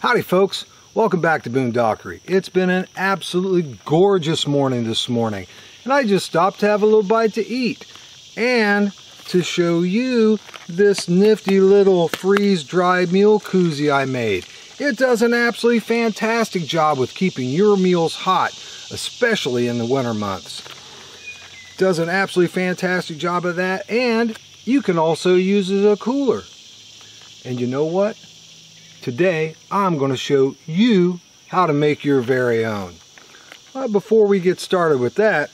Howdy folks, welcome back to Boondockery. It's been an absolutely gorgeous morning this morning, and I just stopped to have a little bite to eat and to show you this nifty little freeze-dried meal koozie I made. It does an absolutely fantastic job with keeping your meals hot, especially in the winter months. Does an absolutely fantastic job of that, and you can also use it as a cooler. And you know what? Today I'm going to show you how to make your very own. But before we get started with that,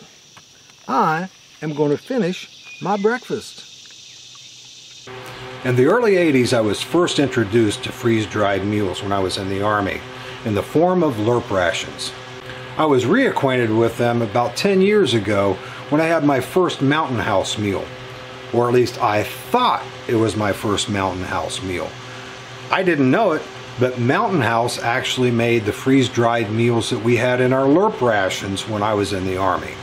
I am going to finish my breakfast. In the early 80s, I was first introduced to freeze-dried meals when I was in the Army, in the form of LERP rations. I was reacquainted with them about 10 years ago when I had my first Mountain House meal. Or at least I thought it was my first Mountain House meal. I didn't know it, but Mountain House actually made the freeze-dried meals that we had in our LERP rations when I was in the Army.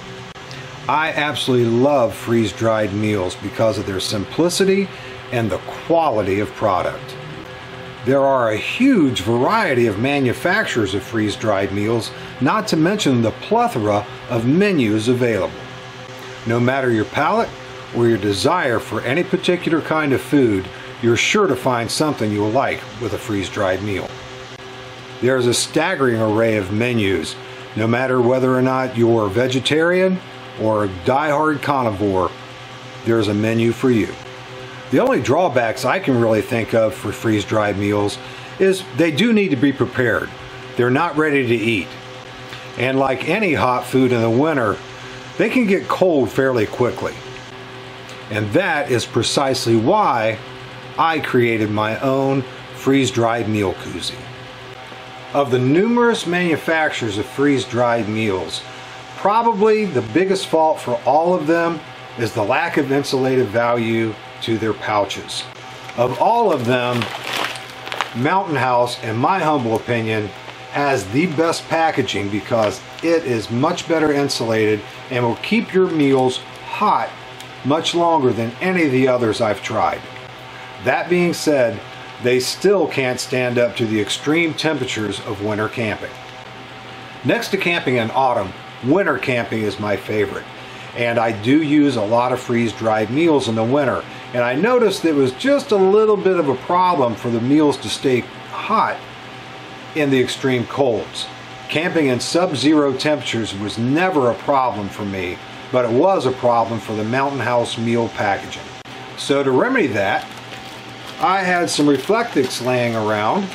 I absolutely love freeze-dried meals because of their simplicity and the quality of product. There are a huge variety of manufacturers of freeze-dried meals, not to mention the plethora of menus available. No matter your palate or your desire for any particular kind of food, you're sure to find something you'll like with a freeze-dried meal. There's a staggering array of menus, no matter whether or not you're a vegetarian or a die-hard carnivore, there's a menu for you. The only drawbacks I can really think of for freeze-dried meals is they do need to be prepared. They're not ready to eat. And like any hot food in the winter, they can get cold fairly quickly. And that is precisely why I created my own freeze-dried meal koozie. Of the numerous manufacturers of freeze-dried meals, probably the biggest fault for all of them is the lack of insulative value to their pouches. Of all of them, Mountain House, in my humble opinion, has the best packaging because it is much better insulated and will keep your meals hot much longer than any of the others I've tried. That being said, they still can't stand up to the extreme temperatures of winter camping. Next to camping in autumn, winter camping is my favorite. And I do use a lot of freeze-dried meals in the winter. And I noticed it was just a little bit of a problem for the meals to stay hot in the extreme colds. Camping in sub-zero temperatures was never a problem for me, but it was a problem for the Mountain House meal packaging. So to remedy that, I had some Reflectix laying around,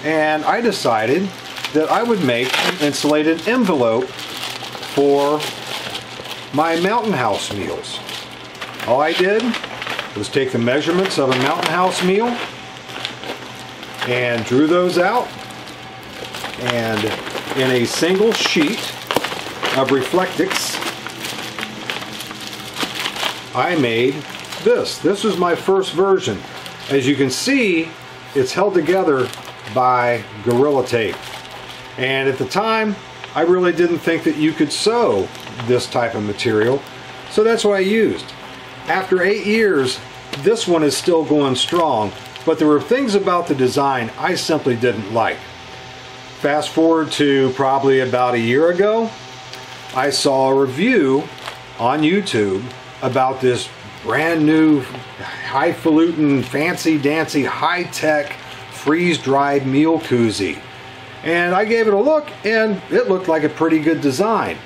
and I decided that I would make an insulated envelope for my Mountain House meals. All I did was take the measurements of a Mountain House meal and drew those out, and in a single sheet of Reflectix I made this. This was my first version. As you can see, it's held together by Gorilla Tape, and at the time I really didn't think that you could sew this type of material, so that's what I used. After 8 years, this one is still going strong, but there were things about the design I simply didn't like. Fast forward to probably about a year ago, I saw a review on YouTube about this brand new highfalutin, fancy-dancy, high-tech freeze-dried meal koozie. And I gave it a look, and it looked like a pretty good design.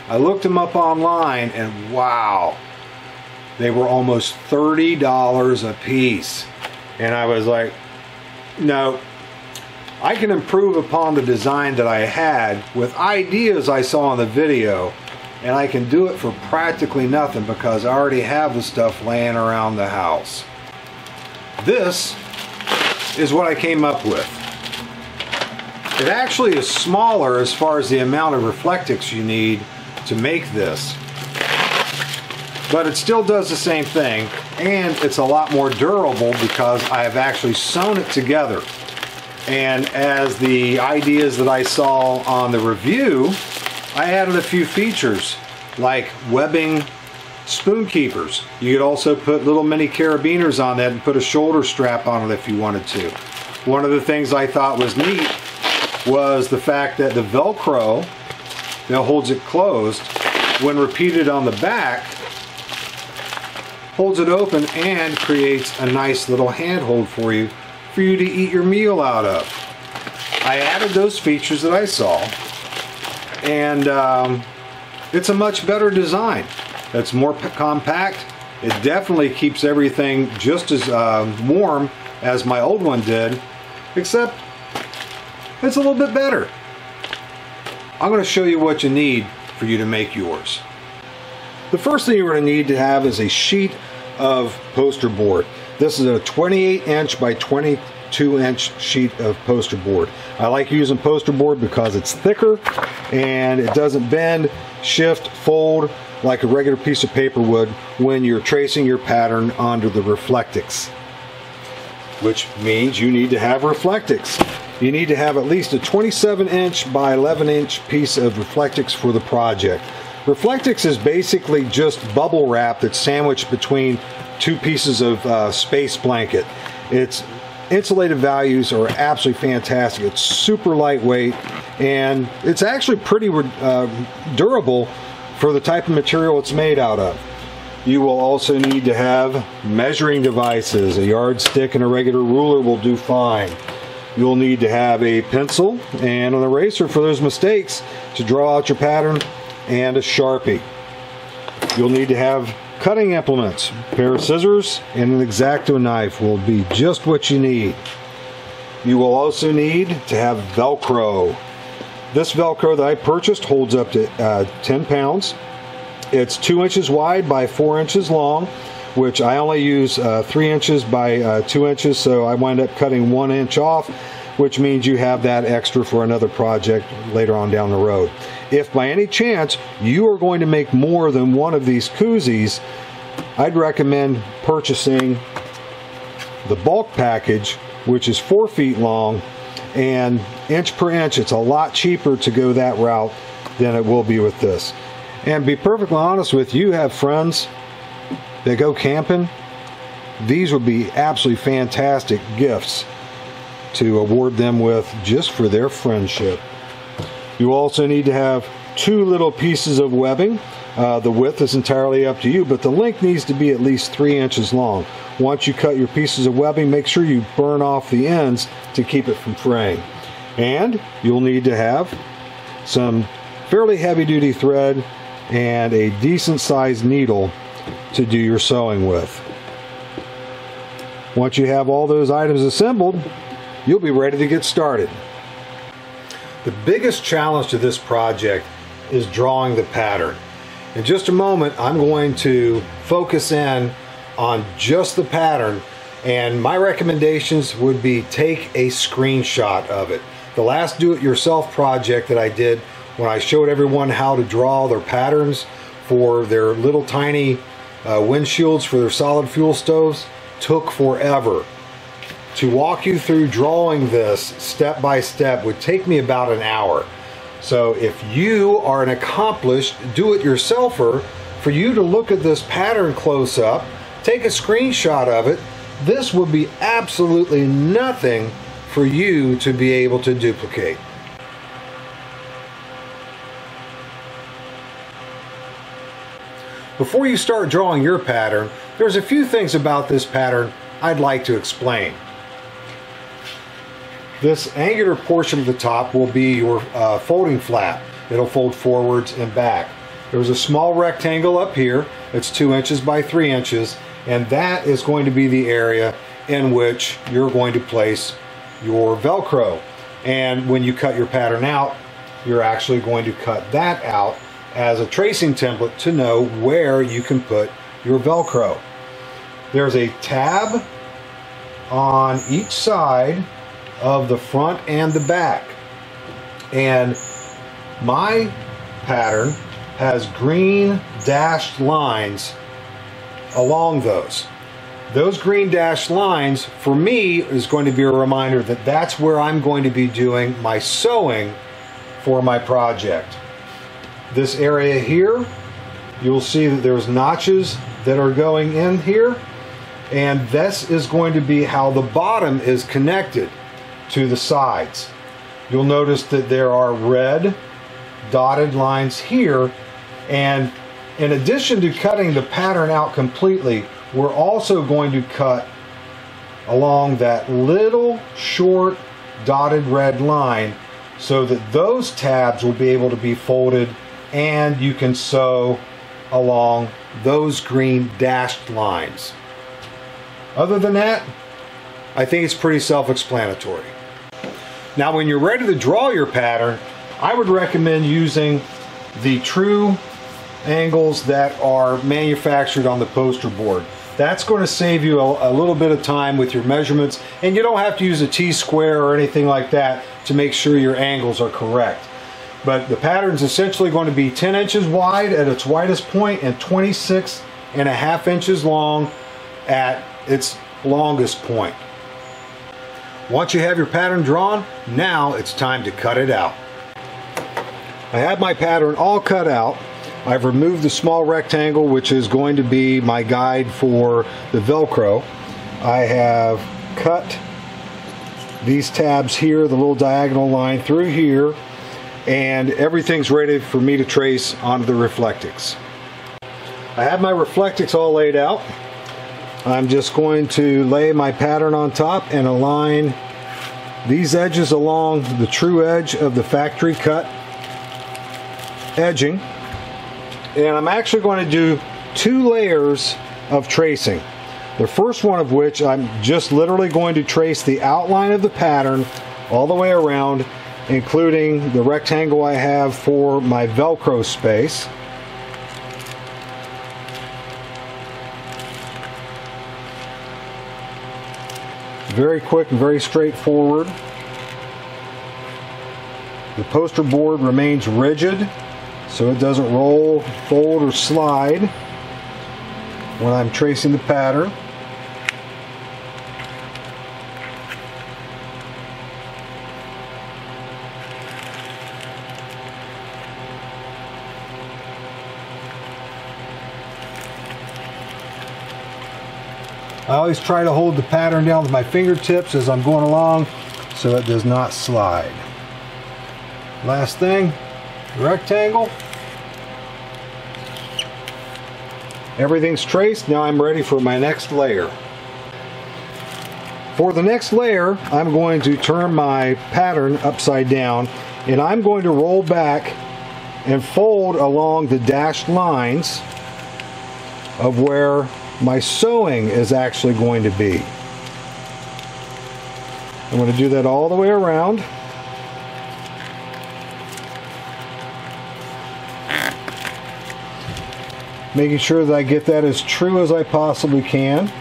I looked them up online, and wow, they were almost $30 a piece. And I was like, no, I can improve upon the design that I had with ideas I saw in the video, and I can do it for practically nothing because I already have the stuff laying around the house. This is what I came up with. It actually is smaller as far as the amount of Reflectix you need to make this, but it still does the same thing, and it's a lot more durable because I have actually sewn it together. And as the ideas that I saw on the review, I added a few features like webbing spoon keepers. You could also put little mini carabiners on that and put a shoulder strap on it if you wanted to. One of the things I thought was neat was the fact that the Velcro that holds it closed, when repeated on the back, holds it open and creates a nice little handhold for you to eat your meal out of. I added those features that I saw, and it's a much better design. It's more compact. It definitely keeps everything just as warm as my old one did, except it's a little bit better. I'm going to show you what you need for you to make yours. The first thing you're going to need to have is a sheet of poster board. This is a 28-inch by 22-inch sheet of poster board. I like using poster board because it's thicker and it doesn't bend, shift, fold like a regular piece of paper would when you're tracing your pattern onto the Reflectix, which means you need to have Reflectix. You need to have at least a 27-inch by 11-inch piece of Reflectix for the project. Reflectix is basically just bubble wrap that's sandwiched between two pieces of space blanket. Its insulated values are absolutely fantastic. It's super lightweight and it's actually pretty durable for the type of material it's made out of. You will also need to have measuring devices. A yardstick and a regular ruler will do fine. You'll need to have a pencil and an eraser for those mistakes to draw out your pattern, and a Sharpie. You'll need to have cutting implements. A pair of scissors and an X-Acto knife will be just what you need. You will also need to have Velcro. This Velcro that I purchased holds up to 10 pounds. It's 2 inches wide by 4 inches long, which I only use 3 inches by 2 inches, so I wind up cutting 1 inch off, which means you have that extra for another project later on down the road. If by any chance you are going to make more than one of these koozies, I'd recommend purchasing the bulk package, which is 4 feet long, and inch per inch. It's a lot cheaper to go that route than it will be with this. And be perfectly honest with you, have friends that go camping, these would be absolutely fantastic gifts to award them with just for their friendship. You also need to have 2 little pieces of webbing. The width is entirely up to you, but the length needs to be at least 3 inches long. Once you cut your pieces of webbing, make sure you burn off the ends to keep it from fraying. And you'll need to have some fairly heavy-duty thread and a decent sized needle to do your sewing with. Once you have all those items assembled, you'll be ready to get started. The biggest challenge to this project is drawing the pattern. In just a moment, I'm going to focus in on just the pattern, and my recommendations would be take a screenshot of it. The last do-it-yourself project that I did, when I showed everyone how to draw their patterns for their little tiny windshields for their solid fuel stoves, took forever. To walk you through drawing this step by step would take me about an hour. So if you are an accomplished do-it-yourselfer, for you to look at this pattern close up, take a screenshot of it, this would be absolutely nothing for you to be able to duplicate. Before you start drawing your pattern, there's a few things about this pattern I'd like to explain. This angular portion of the top will be your folding flap. It'll fold forwards and back. There's a small rectangle up here. It's 2 inches by 3 inches, and that is going to be the area in which you're going to place your Velcro. And when you cut your pattern out, you're actually going to cut that out as a tracing template to know where you can put your Velcro. There's a tab on each side of the front and the back, and my pattern has green dashed lines along those. Those green dashed lines for me is going to be a reminder that that's where I'm going to be doing my sewing for my project. This area here, you'll see that there's notches that are going in here, and this is going to be how the bottom is connected to the sides. You'll notice that there are red dotted lines here, and in addition to cutting the pattern out completely, we're also going to cut along that little short dotted red line so that those tabs will be able to be folded and you can sew along those green dashed lines. Other than that, I think it's pretty self-explanatory. Now when you're ready to draw your pattern, I would recommend using the true angles that are manufactured on the poster board. That's going to save you a little bit of time with your measurements, and you don't have to use a T-square or anything like that to make sure your angles are correct. But the pattern is essentially going to be 10 inches wide at its widest point and 26.5 inches long at its longest point. Once you have your pattern drawn, now it's time to cut it out. I have my pattern all cut out. I've removed the small rectangle, which is going to be my guide for the Velcro. I have cut these tabs here, the little diagonal line through here, and everything's ready for me to trace onto the Reflectix. I have my Reflectix all laid out. I'm just going to lay my pattern on top and align these edges along the true edge of the factory cut edging. And I'm actually going to do 2 layers of tracing. The first one of which I'm just literally going to trace the outline of the pattern all the way around, including the rectangle I have for my Velcro space. Very quick and very straightforward. The poster board remains rigid, so it doesn't roll, fold, or slide when I'm tracing the pattern. I always try to hold the pattern down with my fingertips as I'm going along so it does not slide. Last thing, rectangle. Everything's traced. Now I'm ready for my next layer. For the next layer, I'm going to turn my pattern upside down, and I'm going to roll back and fold along the dashed lines of where my sewing is actually going to be. I'm going to do that all the way around. Making sure that I get that as true as I possibly can.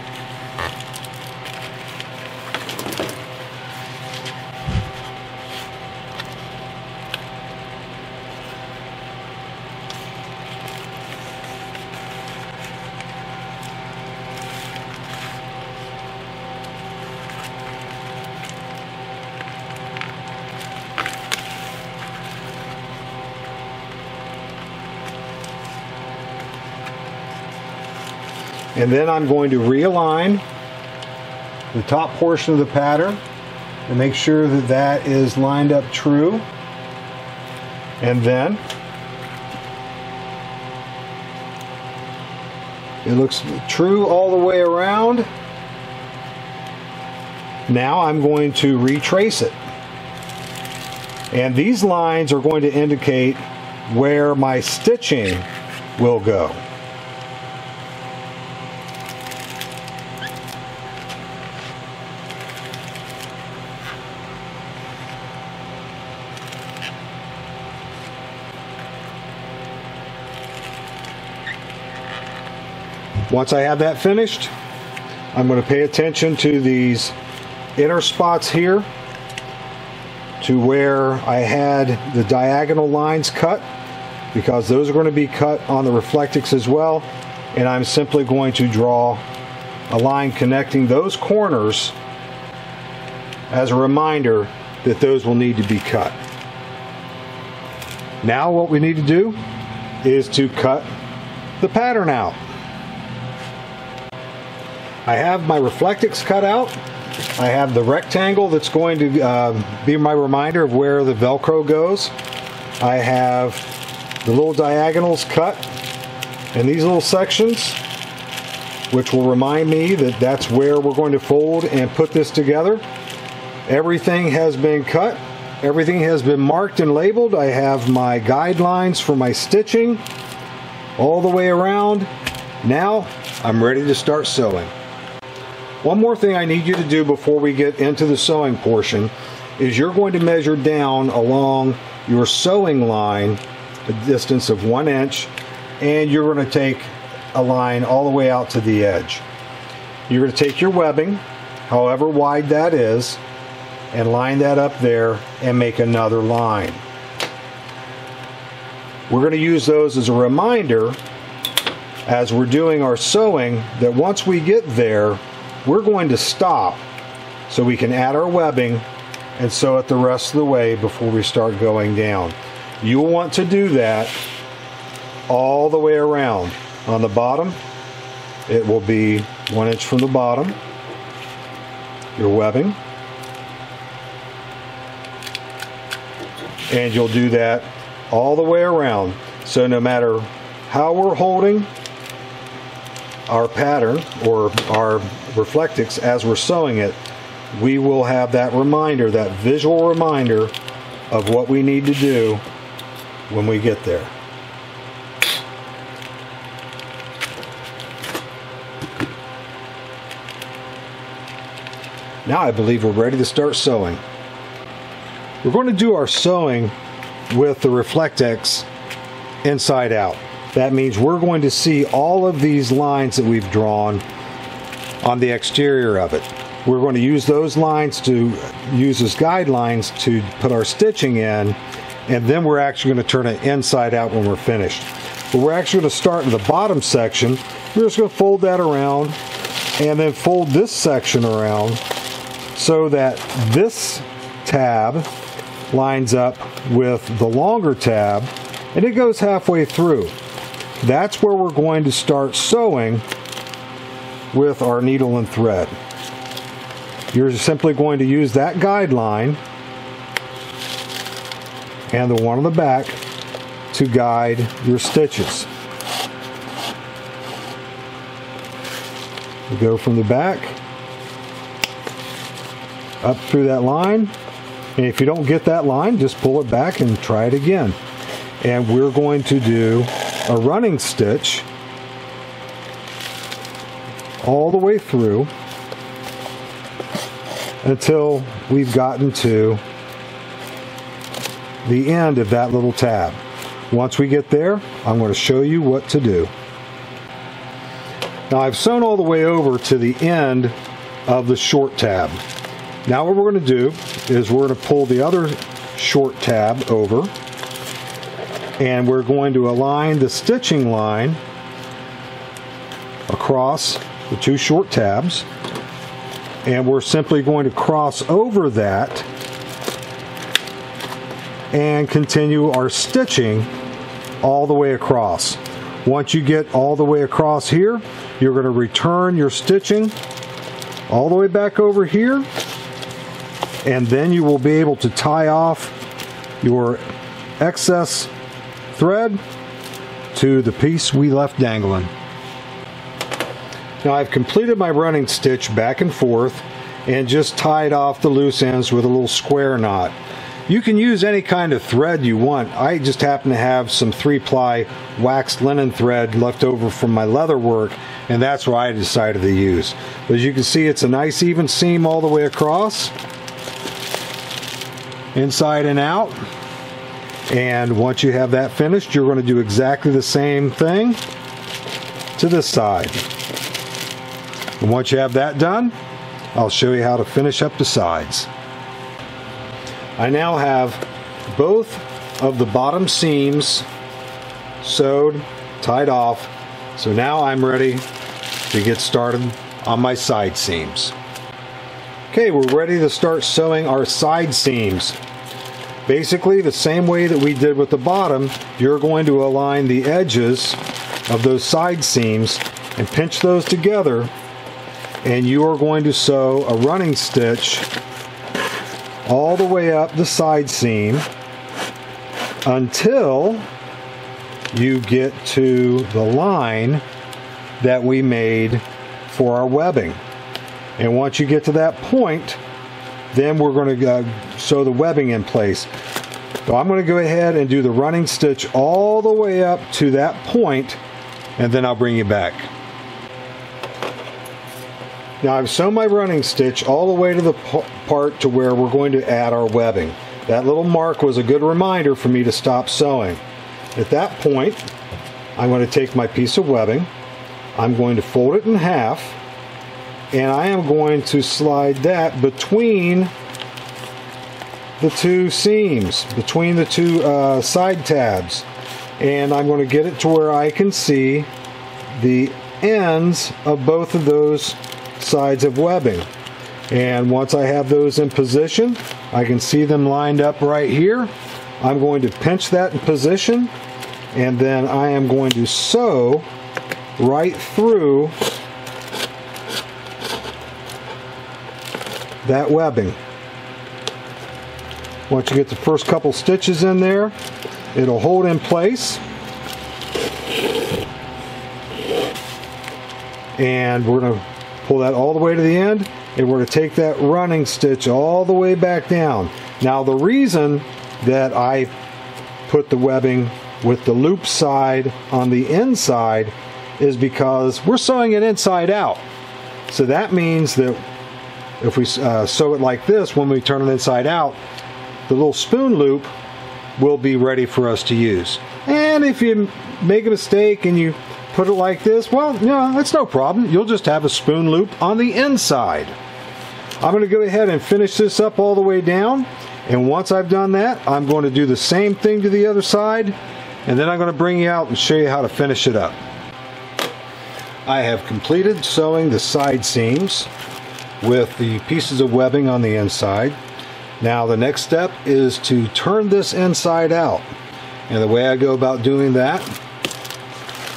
And then I'm going to realign the top portion of the pattern and make sure that that is lined up true. And then it looks true all the way around. Now I'm going to retrace it. And these lines are going to indicate where my stitching will go. Once I have that finished, I'm going to pay attention to these inner spots here to where I had the diagonal lines cut, because those are going to be cut on the Reflectix as well, and I'm simply going to draw a line connecting those corners as a reminder that those will need to be cut. Now what we need to do is to cut the pattern out. I have my Reflectix cut out. I have the rectangle that's going to be my reminder of where the Velcro goes. I have the little diagonals cut in these little sections, which will remind me that that's where we're going to fold and put this together. Everything has been cut. Everything has been marked and labeled. I have my guidelines for my stitching all the way around. Now I'm ready to start sewing. One more thing I need you to do before we get into the sewing portion is you're going to measure down along your sewing line a distance of 1 inch, and you're going to take a line all the way out to the edge. You're going to take your webbing, however wide that is, and line that up there and make another line. We're going to use those as a reminder as we're doing our sewing that once we get there, we're going to stop so we can add our webbing and sew it the rest of the way before we start going down. You'll want to do that all the way around. On the bottom, it will be 1 inch from the bottom, your webbing, and you'll do that all the way around. So no matter how we're holding our pattern or our Reflectix as we're sewing it, we will have that reminder, that visual reminder of what we need to do when we get there. Now I believe we're ready to start sewing. We're going to do our sewing with the Reflectix inside out. That means we're going to see all of these lines that we've drawn on the exterior of it. We're going to use those lines to use as guidelines to put our stitching in, and then we're actually going to turn it inside out when we're finished. But we're actually going to start in the bottom section. We're just going to fold that around and then fold this section around so that this tab lines up with the longer tab, and it goes halfway through. That's where we're going to start sewing with our needle and thread. You're simply going to use that guideline and the one on the back to guide your stitches. You go from the back up through that line, and if you don't get that line, just pull it back and try it again. And we're going to do a running stitch all the way through until we've gotten to the end of that little tab. Once we get there, I'm going to show you what to do. Now I've sewn all the way over to the end of the short tab. Now what we're going to do is we're going to pull the other short tab over, and we're going to align the stitching line across the two short tabs, and we're simply going to cross over that and continue our stitching all the way across. Once you get all the way across here, you're going to return your stitching all the way back over here, and then you will be able to tie off your excess thread to the piece we left dangling. Now I've completed my running stitch back and forth and just tied off the loose ends with a little square knot. You can use any kind of thread you want. I just happen to have some 3-ply waxed linen thread left over from my leather work, and that's what I decided to use. But as you can see, it's a nice even seam all the way across, inside and out. And once you have that finished, you're going to do exactly the same thing to this side. And once you have that done, I'll show you how to finish up the sides. I now have both of the bottom seams sewed, tied off, so now I'm ready to get started on my side seams. Okay, we're ready to start sewing our side seams. Basically the same way that we did with the bottom, you're going to align the edges of those side seams and pinch those together, and you are going to sew a running stitch all the way up the side seam until you get to the line that we made for our webbing. And once you get to that point, then we're going to sew the webbing in place. So I'm going to go ahead and do the running stitch all the way up to that point, and then I'll bring you back. Now I've sewn my running stitch all the way to the part to where we're going to add our webbing. that little mark was a good reminder for me to stop sewing. At that point, I'm going to take my piece of webbing, I'm going to fold it in half, and I am going to slide that between the two seams, between the two side tabs, and I'm going to get it to where I can see the ends of both of those sides of webbing. And once I have those in position, I can see them lined up right here. I'm going to pinch that in position, and then I am going to sew right through that webbing. Once you get the first couple stitches in there, it'll hold in place. And we're going to pull that all the way to the end, and we're going to take that running stitch all the way back down. Now the reason that I put the webbing with the loop side on the inside is because we're sewing it inside out. So that means that if we sew it like this, when we turn it inside out, the little spoon loop will be ready for us to use. And if you make a mistake and you put it like this, well, no, that's no problem. You'll just have a spoon loop on the inside. I'm going to go ahead and finish this up all the way down, and once I've done that, I'm going to do the same thing to the other side, and then I'm going to bring you out and show you how to finish it up. I have completed sewing the side seams with the pieces of webbing on the inside. Now the next step is to turn this inside out, and the way I go about doing that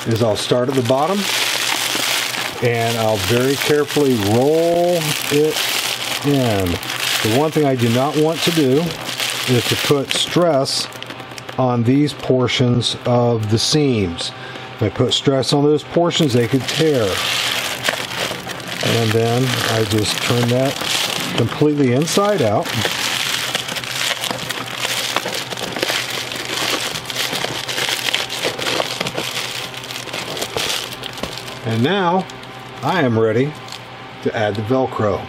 is I'll start at the bottom and I'll very carefully roll it in. The one thing I do not want to do is to put stress on these portions of the seams. If I put stress on those portions, they could tear. And then I just turn that completely inside out. And now I am ready to add the Velcro.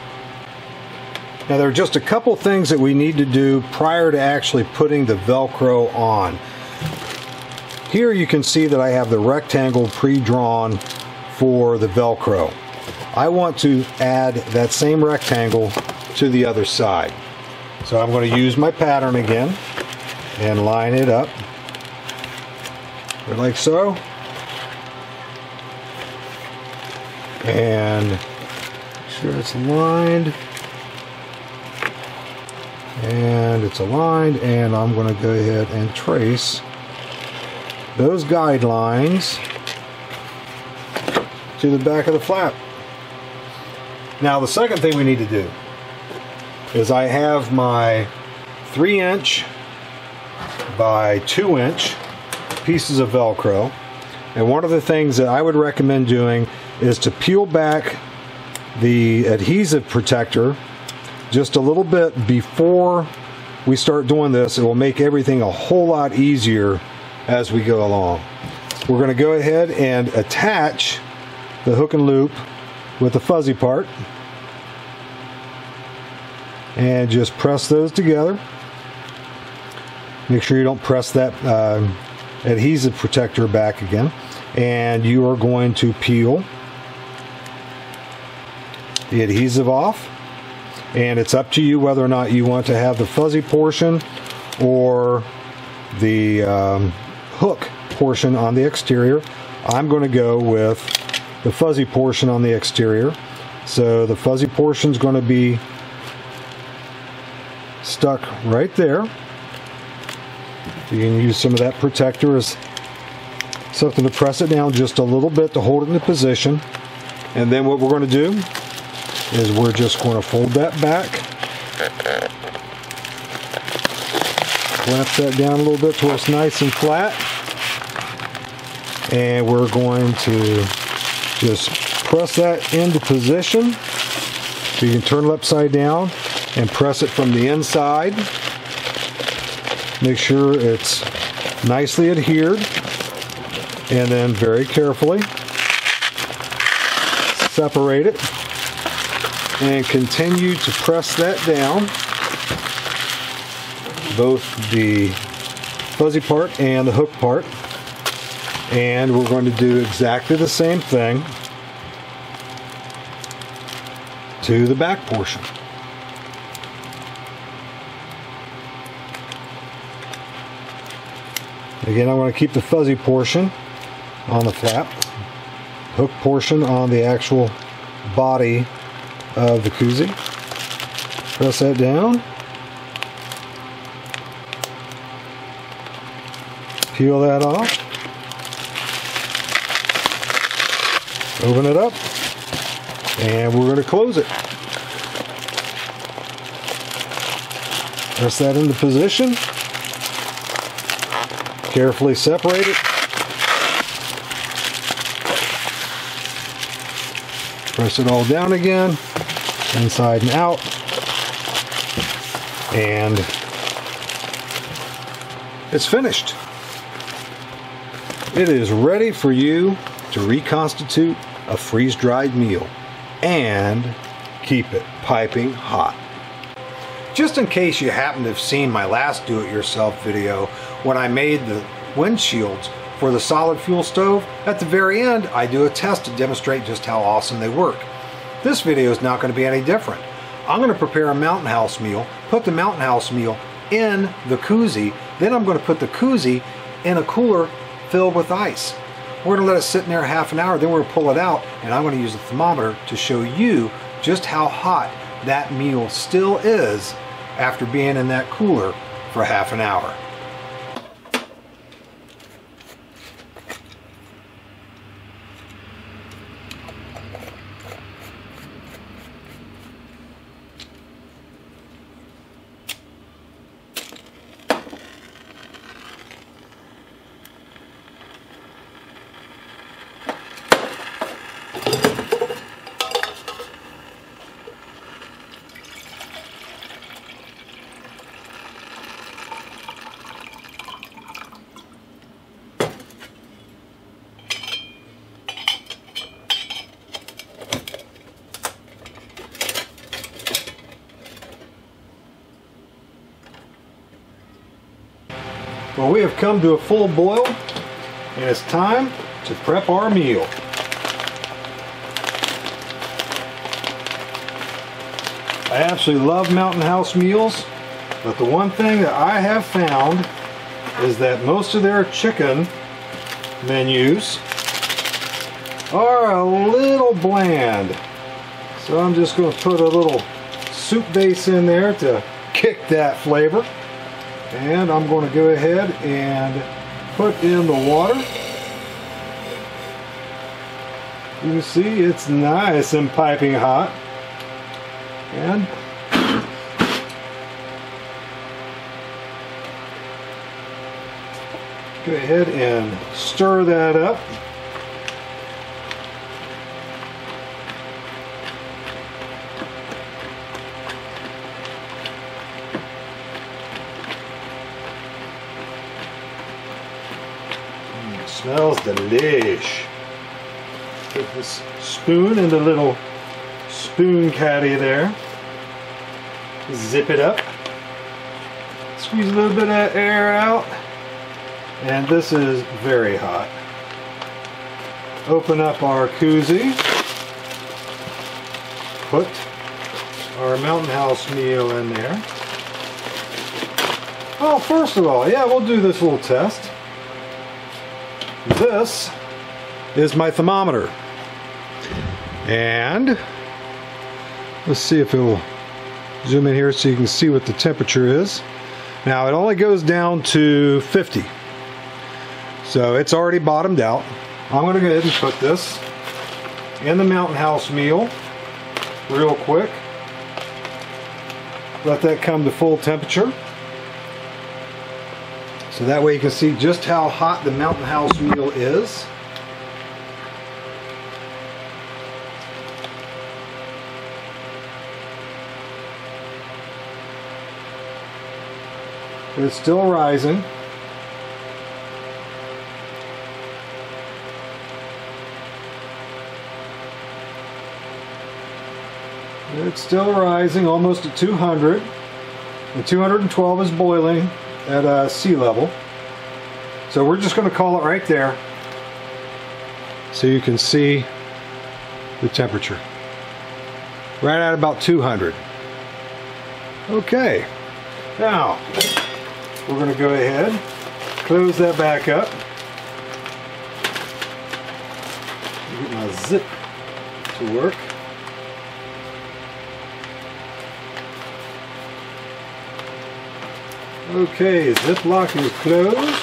Now there are just a couple things that we need to do prior to actually putting the Velcro on. Here you can see that I have the rectangle pre-drawn for the Velcro. I want to add that same rectangle to the other side. So I'm going to use my pattern again and line it up like so. And make sure it's lined. And it's aligned, and I'm going to go ahead and trace those guidelines to the back of the flap. Now the second thing we need to do is I have my 3" by 2" pieces of Velcro, and one of the things that I would recommend doing is to peel back the adhesive protector just a little bit before we start doing this. It will make everything a whole lot easier as we go along. We're going to go ahead and attach the hook and loop with the fuzzy part and just press those together. Make sure you don't press that adhesive protector back again, and you are going to peel the adhesive off. And it's up to you whether or not you want to have the fuzzy portion or the hook portion on the exterior. I'm going to go with the fuzzy portion on the exterior. So the fuzzy portion is going to be stuck right there. You can use some of that protector as something to press it down just a little bit to hold it in position. And then what we're going to do is we're just going to fold that back, clamp that down a little bit to where it's nice and flat, and we're going to just press that into position. So you can turn it upside down and press it from the inside. Make sure it's nicely adhered, and then very carefully separate it and continue to press that down. both the fuzzy part and the hook part. And we're going to do exactly the same thing to the back portion. Again, I want to keep the fuzzy portion on the flap, hook portion on the actual body of the koozie. Press that down. Peel that off. Open it up. And we're going to close it. Press that into position. Carefully separate it. Press it all down again, inside and out. And it's finished. It is ready for you to reconstitute a freeze-dried meal and keep it piping hot. Just in case you happen to have seen my last do-it-yourself video when I made the windshields for the solid fuel stove, at the very end I do a test to demonstrate just how awesome they work. This video is not going to be any different. I'm going to prepare a Mountain House meal, put the Mountain House meal in the koozie, then I'm going to put the koozie in a cooler filled with ice. We're going to let it sit in there half an hour, then we're going to pull it out, and I'm going to use a thermometer to show you just how hot that meal still is after being in that cooler for half an hour. Well, we have come to a full boil, and it's time to prep our meal. I absolutely love Mountain House meals, but the one thing that I have found is that most of their chicken menus are a little bland. So I'm just going to put a little soup base in there to kick that flavor. And I'm going to go ahead and put in the water. You can see it's nice and piping hot. And go ahead and stir that up. Smells delish. Put this spoon in the little spoon caddy there. Zip it up. Squeeze a little bit of air out. And this is very hot. Open up our koozie. Put our Mountain House meal in there. Oh, first of all, yeah, we'll do this little test. This is my thermometer, and let's see if it will zoom in here so you can see what the temperature is. Now it only goes down to 50, so it's already bottomed out. I'm going to go ahead and put this in the Mountain House meal real quick. Let that come to full temperature. So that way you can see just how hot the Mountain House meal is. It's still rising. It's still rising, almost at 200. The 212 is boiling at sea level. So we're just going to call it right there so you can see the temperature. Right at about 200. Okay. Now, we're going to go ahead, close that back up. Get my zip to work. Okay, Ziploc is closed.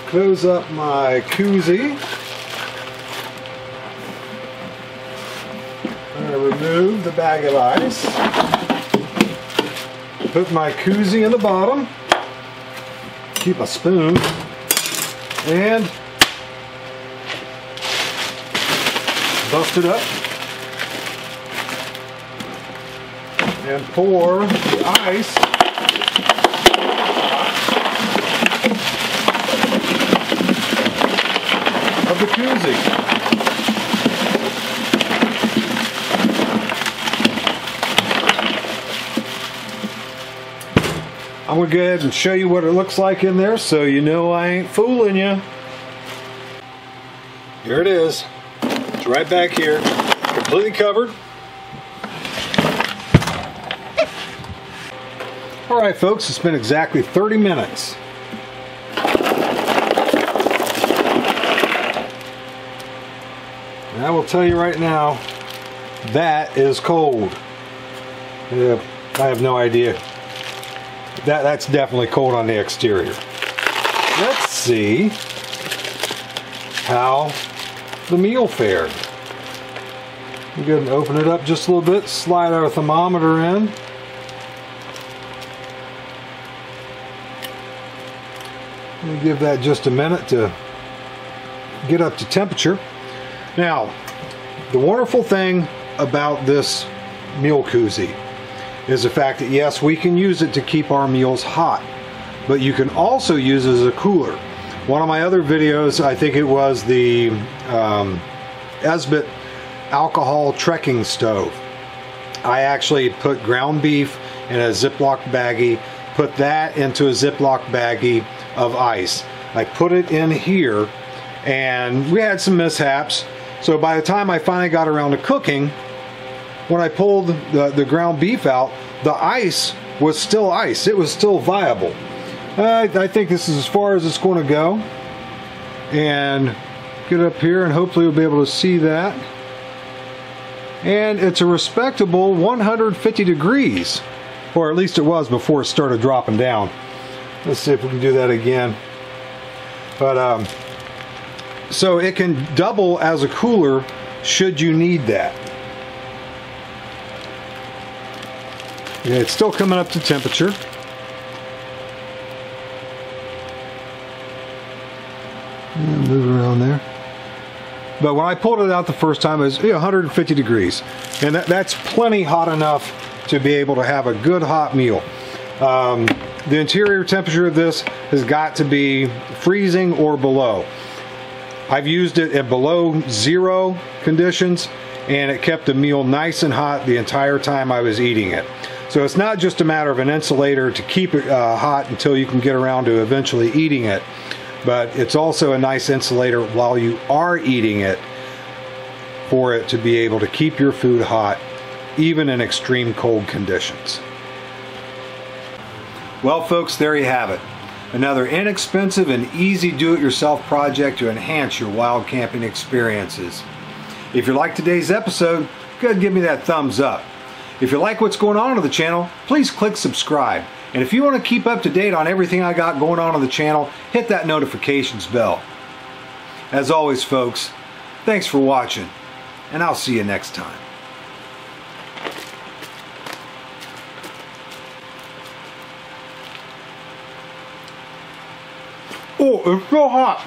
Close up my koozie. I'm going to remove the bag of ice. Put my koozie in the bottom. Keep a spoon. And bust it up. And pour the ice of the koozie. I'm going to go ahead and show you what it looks like in there so you know I ain't fooling you. Here it is. It's right back here, completely covered. Alright folks, it's been exactly 30 minutes. And I will tell you right now, that is cold. Yeah, I have no idea. That's definitely cold on the exterior. Let's see how the meal fared. We'll go ahead and open it up just a little bit, slide our thermometer in. We'll give that just a minute to get up to temperature. Now, the wonderful thing about this meal koozie is the fact that yes, we can use it to keep our meals hot, but you can also use it as a cooler. One of my other videos, I think it was the Esbit alcohol trekking stove. I actually put ground beef in a Ziploc baggie, put that into a Ziploc baggie of ice. I put it in here and we had some mishaps. So by the time I finally got around to cooking, when I pulled the ground beef out, the ice was still ice. It was still viable. I think this is as far as it's going to go. And get up here and hopefully we'll be able to see that. And it's a respectable 150 degrees. Or at least it was before it started dropping down. Let's see if we can do that again. But so it can double as a cooler should you need that. Yeah, it's still coming up to temperature. Yeah, move around there. But when I pulled it out the first time, it was 150 degrees. And that's plenty hot enough to be able to have a good hot meal. The interior temperature of this has got to be freezing or below. I've used it at below 0 conditions and it kept the meal nice and hot the entire time I was eating it. So it's not just a matter of an insulator to keep it hot until you can get around to eventually eating it, but it's also a nice insulator while you are eating it for it to be able to keep your food hot even in extreme cold conditions. Well folks, there you have it. Another inexpensive and easy do-it-yourself project to enhance your wild camping experiences. If you like today's episode, go ahead and give me that thumbs up. If you like what's going on the channel, please click subscribe. And if you want to keep up to date on everything I got going on the channel, hit that notifications bell. As always folks, thanks for watching, and I'll see you next time. Oh, it's so hot.